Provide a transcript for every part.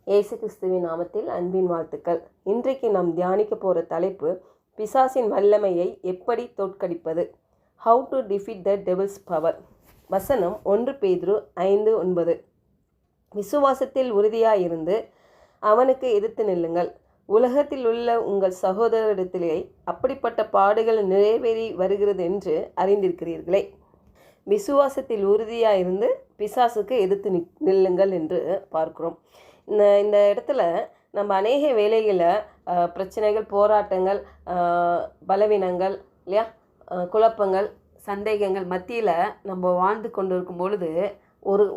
இயேசு கிறிஸ்துவின் நாமத்தில் அன்பின் வாழ்த்துக்கள். இன்றைக்கு நாம் தியானிக்க போகிற தலைப்பு, பிசாசின் வல்லமையை எப்படி தோற்கடிப்பது. How to defeat the devil's power. வசனம் 1 பேதுரு 5:9. விசுவாசத்தில் உறுதியாயிருந்து அவனுக்கு எதிர்த்து நில்லுங்கள். உலகத்தில் உள்ள உங்கள் சகோதரரிடத்திலே அப்படிப்பட்ட பாடுகள் நிறைவேறி வருகிறது என்று அறிந்திருக்கிறீர்களே. விசுவாசத்தில் உறுதியாயிருந்து பிசாசுக்கு எதிர்த்து நில்லுங்கள் என்று பார்க்கிறோம். இந்த இடத்துல நம்ம அநேக வேலைகளில் பிரச்சனைகள், போராட்டங்கள், பலவீனங்கள் இல்லையா, குழப்பங்கள், சந்தேகங்கள் மத்தியில் நம்ம வாழ்ந்து கொண்டு இருக்கும் பொழுது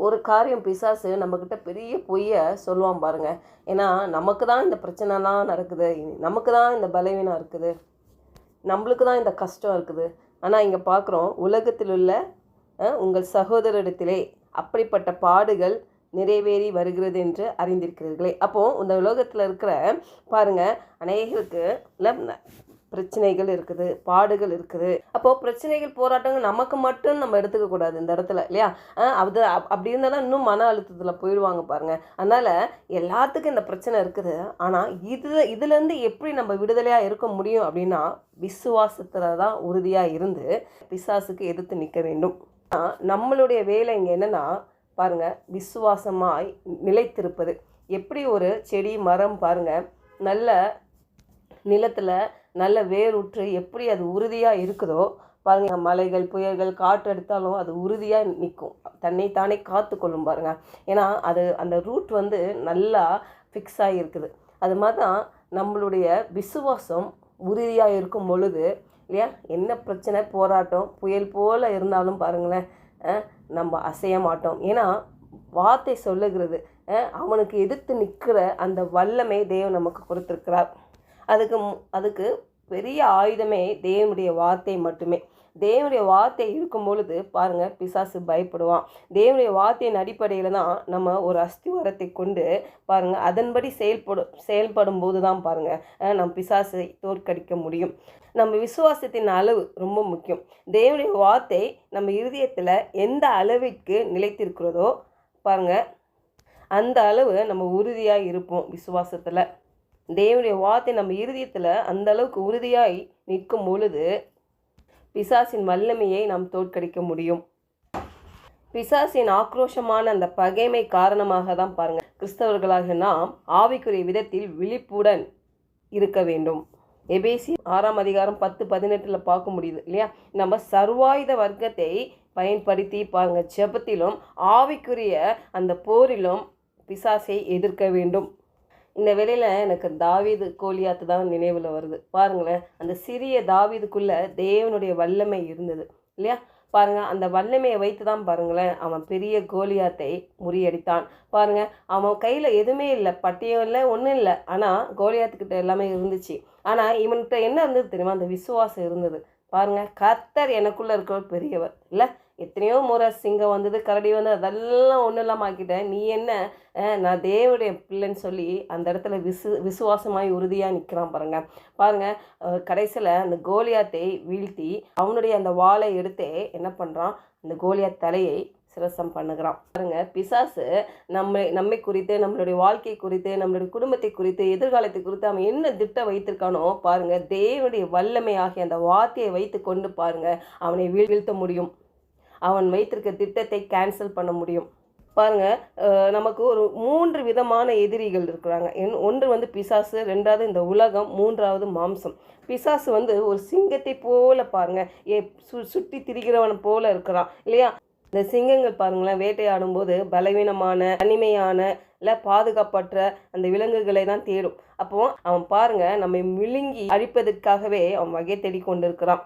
ஒரு காரியம் பிசாசு நம்மக்கிட்ட பெரிய பொய்யை சொல்லுவான் பாருங்கள். ஏன்னா நமக்கு தான் இந்த பிரச்சனைலாம் நடக்குது, நமக்கு தான் இந்த பலவீனம் இருக்குது, நம்மளுக்கு தான் இந்த கஷ்டம் இருக்குது. ஆனால் இங்கே பார்க்குறோம், உலகத்தில் உள்ள உங்கள் சகோதரரிடத்திலே அப்படிப்பட்ட பாடுகள் நிறைவேறி வருகிறது என்று அறிந்திருக்கிறீர்களே. அப்போது இந்த உலகத்தில் இருக்கிற பாருங்கள், அநேகருக்கு பிரச்சனைகள் இருக்குது, பாடுகள் இருக்குது. அப்போது பிரச்சனைகள், போராட்டங்கள் நமக்கு மட்டும் நம்ம எடுத்துக்கக்கூடாது இந்த இடத்துல இல்லையா. அது அப்படி இருந்தால் தான் இன்னும் மன அழுத்தத்தில் போயிடுவாங்க பாருங்கள். அதனால் எல்லாத்துக்கும் இந்த பிரச்சனை இருக்குது. ஆனால் இதுலேருந்து எப்படி நம்ம விடுதலையாக இருக்க முடியும் அப்படின்னா, விசுவாசத்தில் தான் உறுதியாக இருந்து பிசாசுக்கு எதிர்த்து நிற்க வேண்டும். நம்மளுடைய வேலை இங்கே என்னென்னா பாருங்கள், விசுவாசமாய் நிலைத்திருப்பது. எப்படி ஒரு செடி, மரம் பாருங்கள், நல்ல நிலத்தில் நல்ல வேரூற்று எப்படி அது உறுதியாக இருக்குதோ பாருங்கள், மலைகள், புயல்கள், காற்று எடுத்தாலும் அது உறுதியாக நிற்கும், தன்னைத்தானே காத்து கொள்ளும் பாருங்கள். ஏன்னா அந்த ரூட் நல்லா ஃபிக்ஸ் ஆகி இருக்குது. அது மாதிரி தான் நம்மளுடைய விசுவாசம் உறுதியாக இருக்கும் பொழுது இல்லையா, என்ன பிரச்சனை, போராட்டம், புயல் போல் இருந்தாலும் பாருங்களேன், நம்ம அசைய மாட்டோம். ஏன்னா வார்த்தை சொல்லுகிறது, அவனுக்கு எதிர்த்து நிற்கிற அந்த வல்லமை தேவன் நமக்கு கொடுத்துருக்கிறார். அதுக்கு பெரிய ஆயுதமே தேவனுடைய வார்த்தை மட்டுமே. தேவனுடைய வார்த்தை இருக்கும் பொழுது பாருங்கள், பிசாசு பயப்படுவான். தேவனுடைய வார்த்தையின் அடிப்படையில் தான் நம்ம ஒரு அஸ்திவாரத்தை கொண்டு பாருங்கள், அதன்படி செயல்படும் போது தான் பாருங்கள் நம்ம பிசாசை தோற்கடிக்க முடியும். நம்ம விசுவாசத்தின் அளவு ரொம்ப முக்கியம். தேவனுடைய வார்த்தை நம்ம இருதயத்தில் எந்த அளவிற்கு நிலைத்திருக்கிறதோ பாருங்கள், அந்த அளவு நம்ம உறுதியாக இருப்போம் விசுவாசத்தில். தேவனுடைய வார்த்தை நம்ம இருதயத்தில் அந்த அளவுக்கு உறுதியாய் நிற்கும் பொழுது பிசாசின் வல்லமையை நாம் தோற்கடிக்க முடியும். பிசாசின் ஆக்ரோஷமான அந்த பகைமை காரணமாக தான் பாருங்கள், கிறிஸ்தவர்களாக நாம் ஆவிக்குரிய விதத்தில் விழிப்புடன் இருக்க வேண்டும். எபேசியர் 6:10-18 பார்க்க முடியுது இல்லையா. நம்ம சர்வாயுத வர்க்கத்தை பயன்படுத்தி பாருங்க, ஜெபத்திலும் ஆவிக்குரிய அந்த போரிலும் பிசாசை எதிர்க்க வேண்டும். இந்த வேளையில் எனக்கு தாவீது, கோலியாத்து தான் நினைவில் வருது பாருங்களேன். அந்த சிறிய தாவீதுக்குள்ளே தேவனுடைய வல்லமை இருந்தது இல்லையா. பாருங்கள், அந்த வல்லமையை வைத்து தான் பாருங்களேன் அவன் பெரிய கோலியாத்தை முறியடித்தான். பாருங்கள், அவன் கையில் எதுவுமே இல்லை, பட்டியம் இல்லை, ஒன்றும் இல்லை. ஆனால் கோலியாத்துக்கிட்ட எல்லாமே இருந்துச்சு. ஆனால் இவன்கிட்ட என்ன இருந்தது தெரியுமா, அந்த விசுவாசம் இருந்தது. பாருங்கள், கர்த்தர் எனக்குள்ளே இருக்கிறவர் பெரியவர் இல்லை. எத்தனையோ முறை சிங்கம் வந்தது, கரடி வந்தது, அதெல்லாம் ஒன்றும் இல்லாமல் ஆக்கிட்டேன். நீ என்ன, நான் தேவனுடைய பிள்ளைன்னு சொல்லி அந்த இடத்துல விசுவாசமாய் உறுதியாக நிற்கிறான் பாருங்கள். கடைசியில் அந்த கோலியாத்தை வீழ்த்தி அவனுடைய அந்த வாளை எடுத்தே என்ன பண்ணுறான், அந்த கோலியாத் தலையை சிரசம் பண்ணுகிறான் பாருங்கள். பிசாசு நம்மை குறித்து, நம்மளுடைய வாழ்க்கை குறித்து, நம்மளுடைய குடும்பத்தை குறித்து, எதிர்காலத்தை குறித்து அவன் என்ன திட்டம் வைத்திருக்கானோ பாருங்கள், தேவனுடைய வல்லமை ஆகிய அந்த வார்த்தையை வைத்து கொண்டு பாருங்கள் அவனை வீழ்த்த முடியும். அவன் வைத்திருக்க திட்டத்தை கேன்சல் பண்ண முடியும். பாருங்கள், நமக்கு ஒரு 3 விதமான எதிரிகள் இருக்கிறாங்க. ஒன்று பிசாசு, 2வது இந்த உலகம், 3வது மாம்சம். பிசாசு ஒரு சிங்கத்தை போல பாருங்கள், சுற்றி திரிகிறவன் போல இருக்கிறான் இல்லையா. இந்த சிங்கங்கள் பாருங்களேன், வேட்டையாடும் போது பலவீனமான, தனிமையான, இல்லை பாதுகாப்பற்ற அந்த விலங்குகளை தான் தேடும். அப்போது அவன் பாருங்கள், நம்மை விழுங்கி அழிப்பதற்காகவே அவன் வகை தேடி கொண்டு இருக்கிறான்.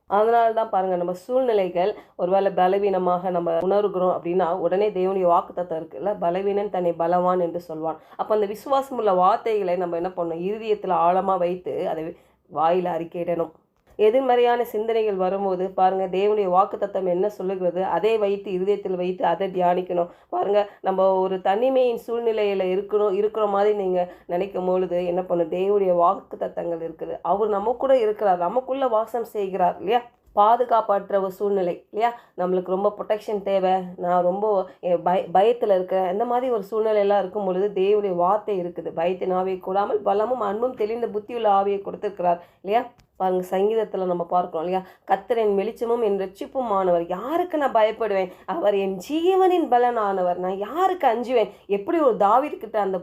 அதனால தான் பாருங்கள், நம்ம சூழ்நிலைகள் ஒருவேளை பலவீனமாக நம்ம உணர்கிறோம் அப்படின்னா உடனே தேவனுடைய வாக்குத்தத்தம் இருக்குல்ல, பலவீனன் தன்னை பலவான் என்று சொல்வான். அப்போ அந்த விசுவாசம் உள்ள வார்த்தைகளை நம்ம என்ன பண்ணணும், இருதயத்தில் ஆழமாக வைத்து அதை வாயில் அறிக்கையிடணும். எதிர்மறையான சிந்தனைகள் வரும்போது பாருங்கள், தேவனுடைய வாக்குத்தத்தம் என்ன சொல்லுகிறது அதை வைத்து இருதயத்தில் வைத்து அதை தியானிக்கணும். பாருங்கள், நம்ம ஒரு தனிமையின் சூழ்நிலையில் இருக்கிற மாதிரி நீங்கள் நினைக்கும் பொழுது என்ன பண்ணும், தேவனுடைய வாக்குத்தத்தங்கள் இருக்குது. அவர் நம்ம கூட இருக்கிறார், நமக்குள்ளே வாசம் செய்கிறார் இல்லையா. பாதுகாப்பற்ற ஒரு சூழ்நிலை இல்லையா, நம்மளுக்கு ரொம்ப ப்ரொடெக்ஷன் தேவை, நான் ரொம்ப பயத்தில் இருக்கிறேன், இந்த மாதிரி ஒரு சூழ்நிலையெல்லாம் இருக்கும் பொழுது தேவனுடைய வார்த்தை இருக்குது. பயத்தின் ஆவியை கூடாமல் பலமும் அன்பும் தெளிந்த புத்தியுள்ள ஆவியை கொடுத்திருக்கிறார் இல்லையா. பாருங்க, சங்கீதத்தில் நம்ம பார்க்கிறோம் இல்லையா, கர்த்தர் என் வெளிச்சமும் என் ரட்சிப்புமானவர், யாருக்கு நான் பயப்படுவேன், அவர் என் ஜீவனின் பலனானவர், நான் யாருக்கு அஞ்சுவேன். எப்படி ஒரு தாவீதுகிட்ட அந்த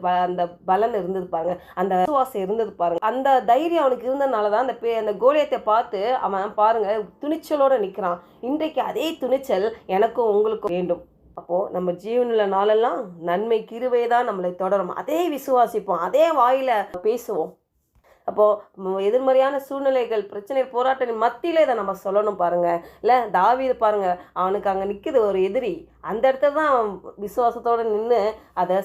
பலன் இருந்தது பாருங்க, அந்த விசுவாசம் இருந்தது பாருங்க. அந்த தைரியம் அவனுக்கு இருந்ததுனால தான் அந்த கோலியத்தை பார்த்து அவன் பாருங்க துணிச்சலோட நிற்கிறான். இன்றைக்கு அதே துணிச்சல் எனக்கும் உங்களுக்கும் வேண்டும். அப்போது நம்ம ஜீவனுள்ள நாளெல்லாம் நன்மை கிருபை தான் நம்மளை தொடரும். அதே விசுவாசிப்போம், அதே வாயில பேசுவோம். அப்போது எதிர்மறையான சூழ்நிலைகள், பிரச்சனை, போராட்டங்கள் மத்தியிலே இதை நம்ம சொல்லணும் பாருங்கள். இல்லை, தாவீது பாருங்கள், அவனுக்கு அங்கே நிற்குது ஒரு எதிரி, அந்த இடத்துல தான் அவன் விசுவாசத்தோடு நின்று அதை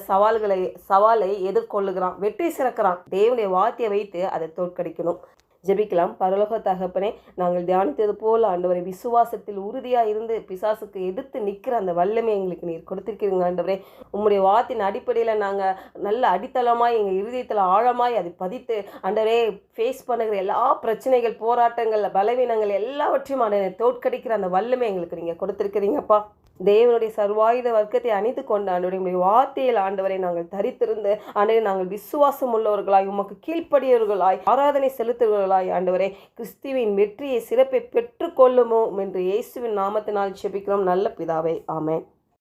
சவாலை எதிர்கொள்ளுகிறான், வெற்றி சிறக்கிறான். தேவனுடைய வார்த்தையை வைத்து அதை தோற்கடிக்கணும். ஜெபிக்கலாம். பரலோக தகப்பனே, நாங்கள் தியானித்தது போல் ஆண்டவரை விசுவாசத்தில் உறுதியாக இருந்து பிசாசுக்கு எதிர்த்து நிற்கிற அந்த வல்லமை எங்களுக்கு நீர் கொடுத்திருக்கிறீங்க ஆண்டவரே. உம்முடைய வார்த்தையின் அடிப்படையில் நாங்கள் நல்ல அடித்தளமாய் எங்கள் இருதயத்தில் ஆழமாய் அதை பதித்து ஆண்டவரே ஃபேஸ் பண்ணுகிற எல்லா பிரச்சனைகள், போராட்டங்கள், பலவீனங்கள் எல்லாவற்றையும் ஆண்டவரை தோற்கடிக்கிற அந்த வல்லமை எங்களுக்கு நீங்கள் கொடுத்திருக்கிறீங்கப்பா. தேவனுடைய சர்வாயுத வர்க்கத்தை அணிந்து கொண்டு ஆண்டவருடைய வார்த்தையில் ஆண்டவரை நாங்கள் தரித்திருந்து ஆண்டவரை நாங்கள் விசுவாசம் உள்ளவர்களாய், உமக்கு கீழ்ப்படியவர்களாய், ஆராதனை செலுத்துவர்களாய் ஆண்டவரை கிறிஸ்துவின் வெற்றியை சிறப்பை பெற்றுக்கொள்ளுமோ என்று இயேசுவின் நாமத்தினால் ஜெபிக்கிறோம் நல்ல பிதாவே, ஆமென்.